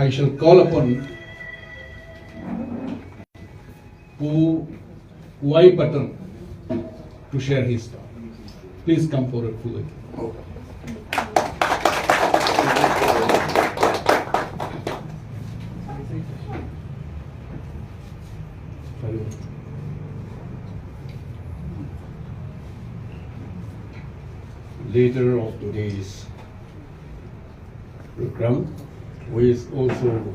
I shall call upon Wai Button to share his thought. Please come forward, Fully. Leader of today's program, who is also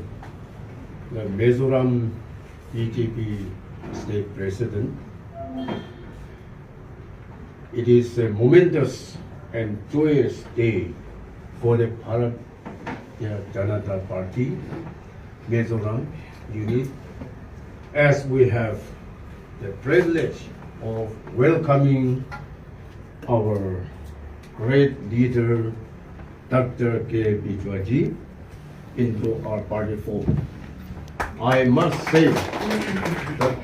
the Beichhua BJP state president. It is a momentous and joyous day for the Bharatiya Janata Party, Beichhua unit, as we have the privilege of welcoming our great leader, Dr. K. Beichhua ji, into our party fold. I must say that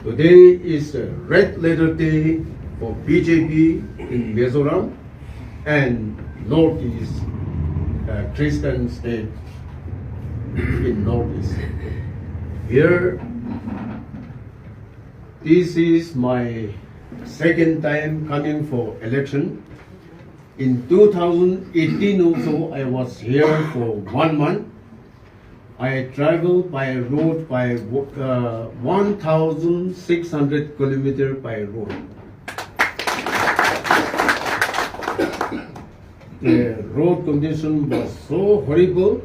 today is a red letter day for BJP in Beichhua and Northeast Christian state in Northeast. Here, this is my second time coming for election. In 2018 also, I was here for 1 month. I traveled by road by 1,600 kilometers by road. The road condition was so horrible.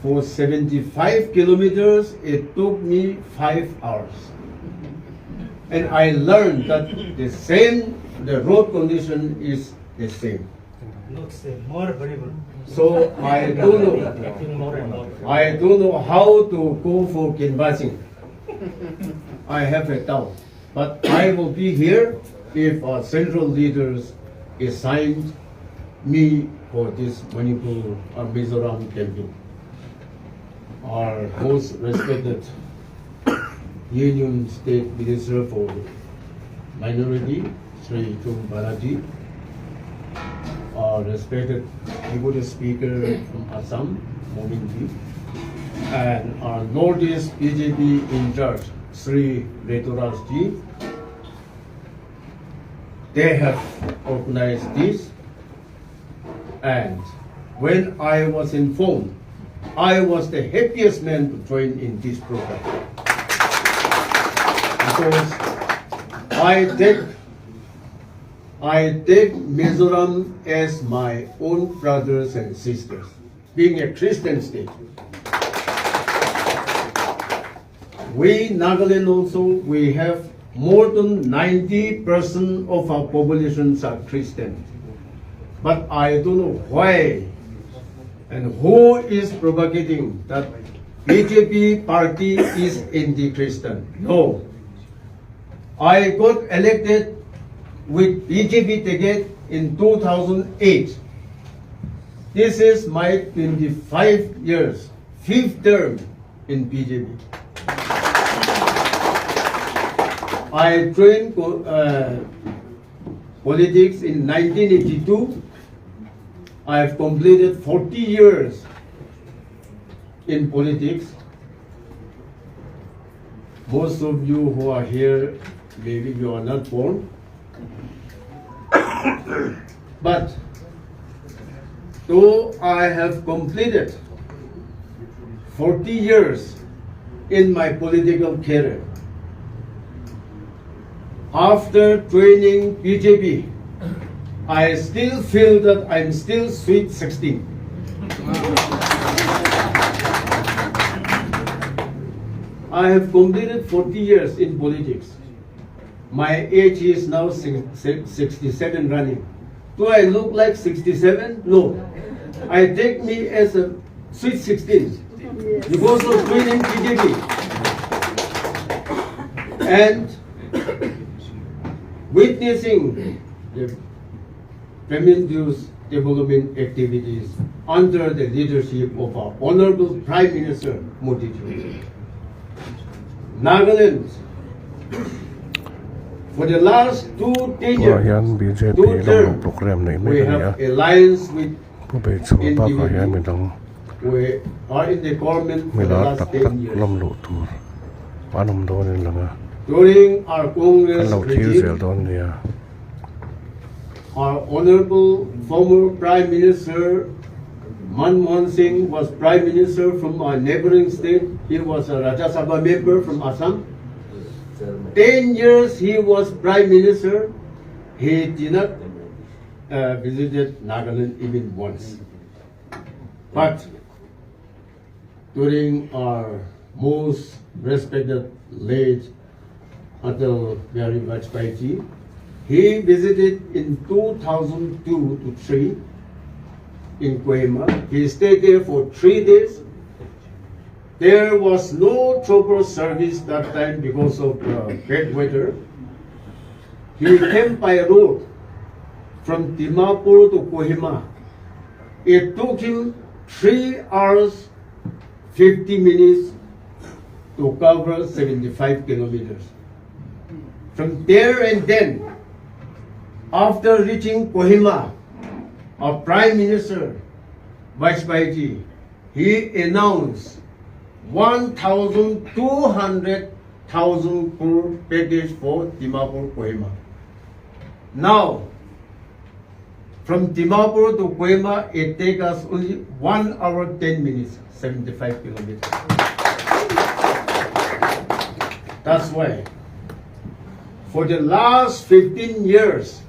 For 75 kilometers, it took me 5 hours. And I learned that the road condition is the same. Not same, more horrible. So I don't know how to go for canvassing. I have a doubt. But I will be here if our central leaders assign me for this Manipur or Mizoram campaign. Our most respected Union State Minister for Minority, Sri Chung Balaji, our respected Deputy Speaker from Assam, Mominji, and our Northeast BJP in charge, Sri Returaj ji. They have organized this, and when I was informed, I was the happiest man to join in this program. Because I take Mizoram as my own brothers and sisters, being a Christian state. We, Nagaland also, we have more than 90% of our populations are Christian. But I don't know why and who is propagating that BJP party is anti-Christian. No. I got elected with BJP ticket in 2008. This is my 25 years, 5th term in BJP. I joined politics in 1982. I have completed 40 years in politics. Most of you who are here, maybe you are not born. But though I have completed 40 years in my political career, after joining BJP, I still feel that I'm still sweet 16. I have completed 40 years in politics. My age is now 67 running. Do I look like 67? No. I take me as a sweet 16 because of joining BJP. And witnessing the tremendous development activities under the leadership of our Honorable Prime Minister Modi ji. Nagaland, for the last 2 tenures, we have alliance with individuals We are in the government for the Mila last tak 10 years. lam lu tur. Panam don in langa. During our Congress Kan lau thil zel regime, don nia. our Honorable former Prime Minister Manmohan Singh was Prime Minister from our neighboring state. He was a Rajya Sabha member from Assam. 10 years he was Prime Minister. He did not visited Nagaland even once. But during our most respected late Atal Bihari Bajpayee, he visited in 2002 to 3 in Kohima. He stayed there for 3 days. There was no chopper service that time because of bad weather. He came by road from Dimapur to Kohima. It took him 3 hours 50 minutes to cover 75 kilometers. From there and then, after reaching Kohima, our Prime Minister Bajpayee, he announced 1,200,000 crore package for Dimapur Kohima. Now, from Dimapur to Kohima, it takes us only 1 hour 10 minutes, 75 kilometers. That's why, for the last 15 years,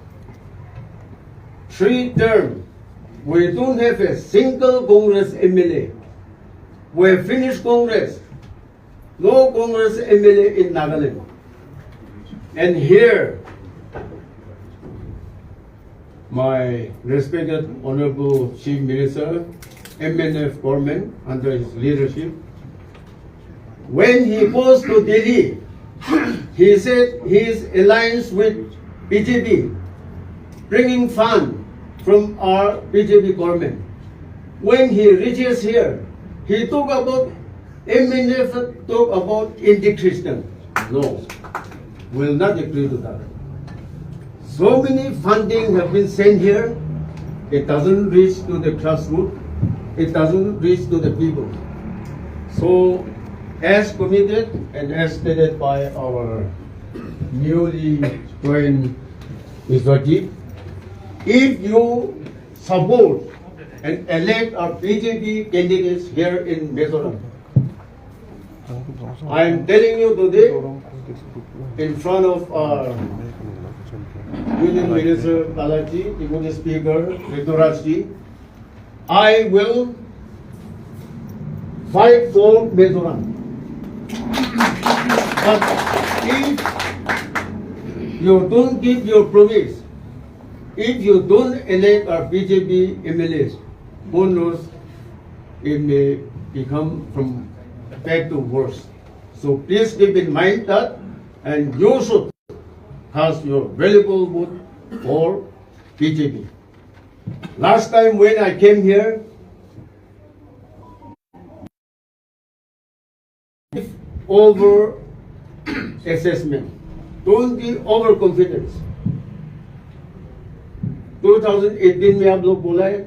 3 terms, we don't have a single Congress MLA. We have finished Congress. No Congress MLA in Nagaland. And here, my respected Honorable Chief Minister, MNF government under his leadership, when he goes to Delhi, he said his alliance with BJP, bringing fund from our BJP government. When he reaches here, he talk about MNF, talk about anti-Christian. No, will not agree to that. So many funding have been sent here, it doesn't reach to the grassroots, it doesn't reach to the people. So, as committed and as stated by our newly joined executive, if you support and elect our BJP candidates here in Mizoram, I am telling you today, in front of our Union Minister Balaji, Deputy Speaker Riturajji, I will fight for Mizoram. But if you don't keep your promise, if you don't elect our BJP MLAs, who knows, it may become from bad to worse. So please keep in mind that, and you should cast your valuable vote for BJP. Last time when I came here, over assessment, don't be overconfident. 2018 में आप लोग बोला है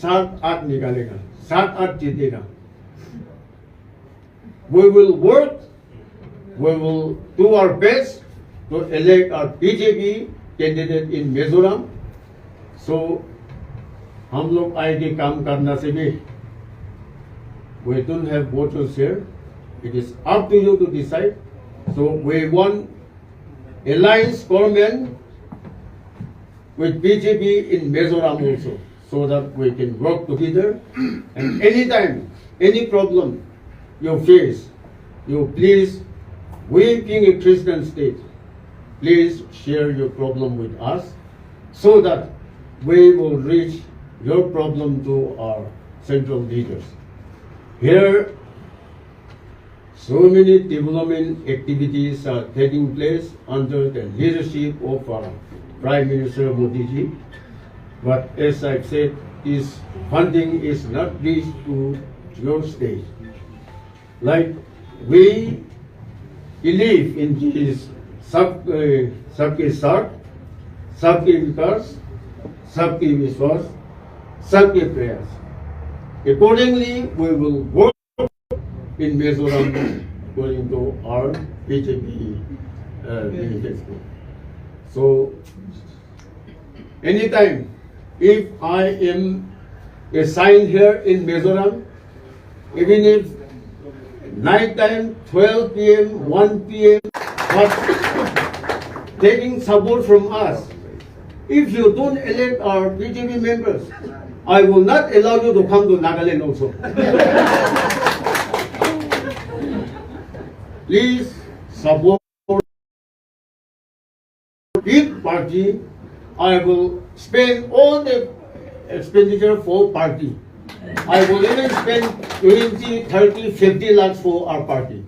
7-8 निकालेगा, 7-8 जीतेगा. We will work, we will do our best to elect our BJP candidate in Mizoram. So हम लोग आगे काम करना से भी, we don't have voters here. It is up to you to decide. So we want alliance government with BJP in Mizoram also, so that we can work together. And anytime, any problem you face, you please, we being a Christian state, please share your problem with us, so that we will reach your problem to our central leaders. Here, so many development activities are taking place under the leadership of our Prime Minister Modi ji. But as I've said, this funding is not reached to your state. Like we believe in this sabke saath, sabke vikas, sabke vishwas, sabke prayas. Accordingly, we will work in Mizoram according to our BJP manifesto. So, anytime, if I am assigned here in Mizoram, even if night time, 12 p.m., 1 p.m., but taking support from us, if you don't elect our BJP members, I will not allow you to come to Nagaland also. Please support big party. I will spend all the expenditure for party. I will even spend 20, 30, 50 lakhs for our party.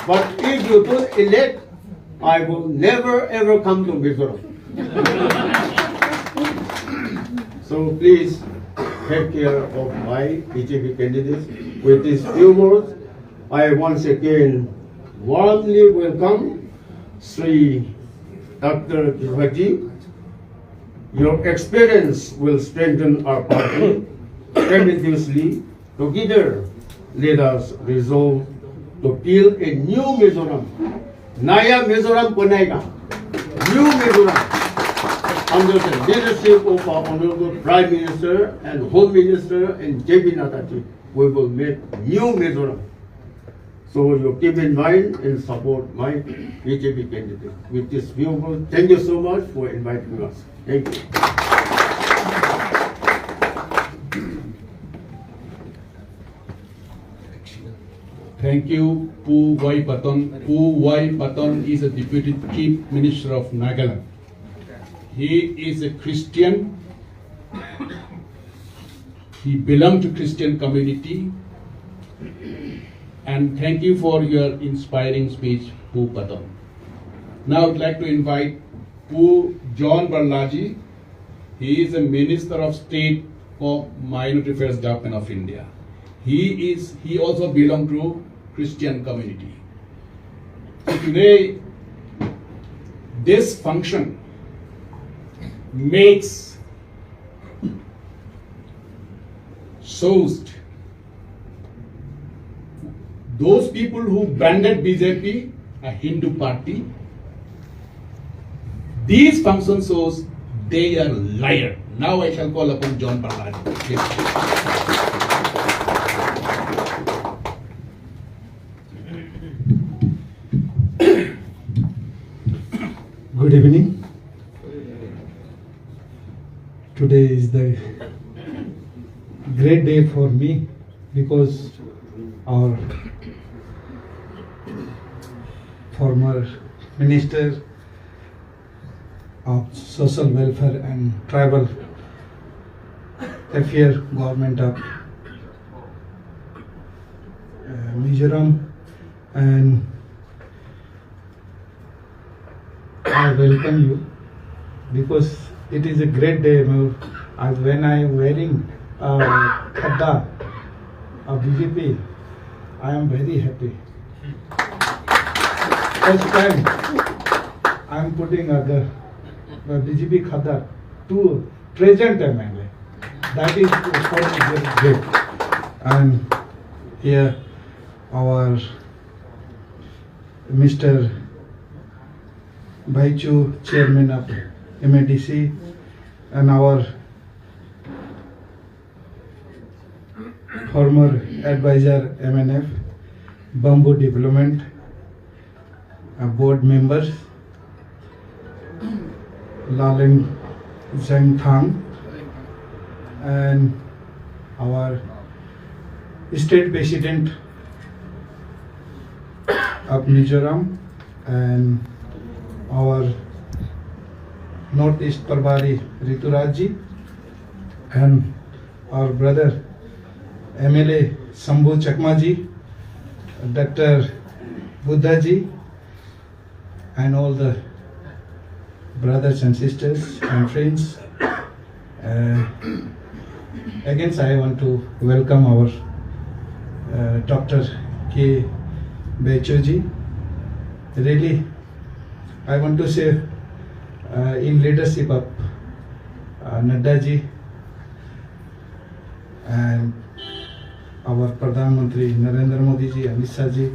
But if you don't elect, I will never ever come to Mizoram. So please take care of my BJP candidates. With these few words, I once again warmly welcome Sri Dr. Beichhua. Your experience will strengthen our party tremendously. Together, let us resolve to build a new Mizoram. Naya Mizoram Panayga. New Mizoram. Under the leadership of our Honorable Prime Minister and Home Minister and JP Nataji, we will make new Mizoram. So you keep in mind and support my BJP candidate. With this view, thank you so much for inviting us. Thank you. Thank you, Pu Wai Paton. Pu Wai Paton is a Deputy Chief Minister of Nagaland. He is a Christian. He belongs to Christian community. And thank you for your inspiring speech, Pu Paton. Now I would like to invite Pu John Barlaji. He is a Minister of State for Minority Affairs Government of India. He also belongs to Christian community. So today, this function shows those people who branded BJP a Hindu party. These functions shows they are liar. Now I shall call upon John Barlaji. Good evening. Today is the great day for me because our former Minister of Social Welfare and Tribal Affairs Government of Mizoram, and I welcome you because it is a great day. As when I am wearing khadda of BJP, I am very happy. First time I am putting the BJP khadda to present MLA. That is for me very great. And here our Mr. Beichhua, Chairman of MADC, and our former advisor MNF, Bamboo Development, board members, Laleng Zhang Thang, and our state president of Mizoram, and our Northeast Prabhari Riturajji, and our brother MLA Sambhu Chakmaji, Dr. Buddhaji, and all the brothers and sisters and friends. Again, I want to welcome our Dr. K. Beichhua. Really, I want to say in leadership of Naddaji and our Pradhan Mantri Narendra Modi ji, Amit Shah ji,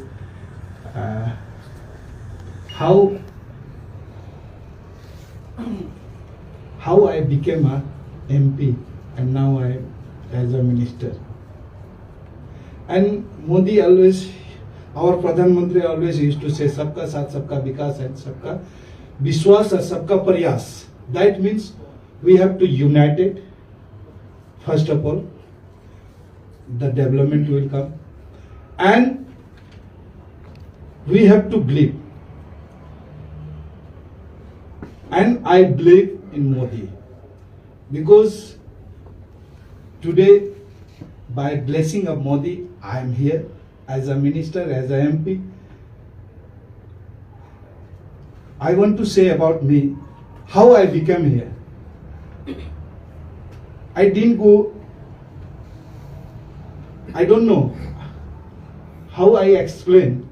how I became a MP and now I as a minister. And Modi always, our Pradhan Mantri always used to say, "Sabka Saath, Sabka Vikas and Sabka Vishwas and Sabka Prayas." That means we have to unite it. First of all, the development will come, and we have to believe. And I believe in Modi because today, by blessing of Modi, I am here as a minister, as a MP. I want to say about me, how I became here. I didn't go, I don't know how I explain.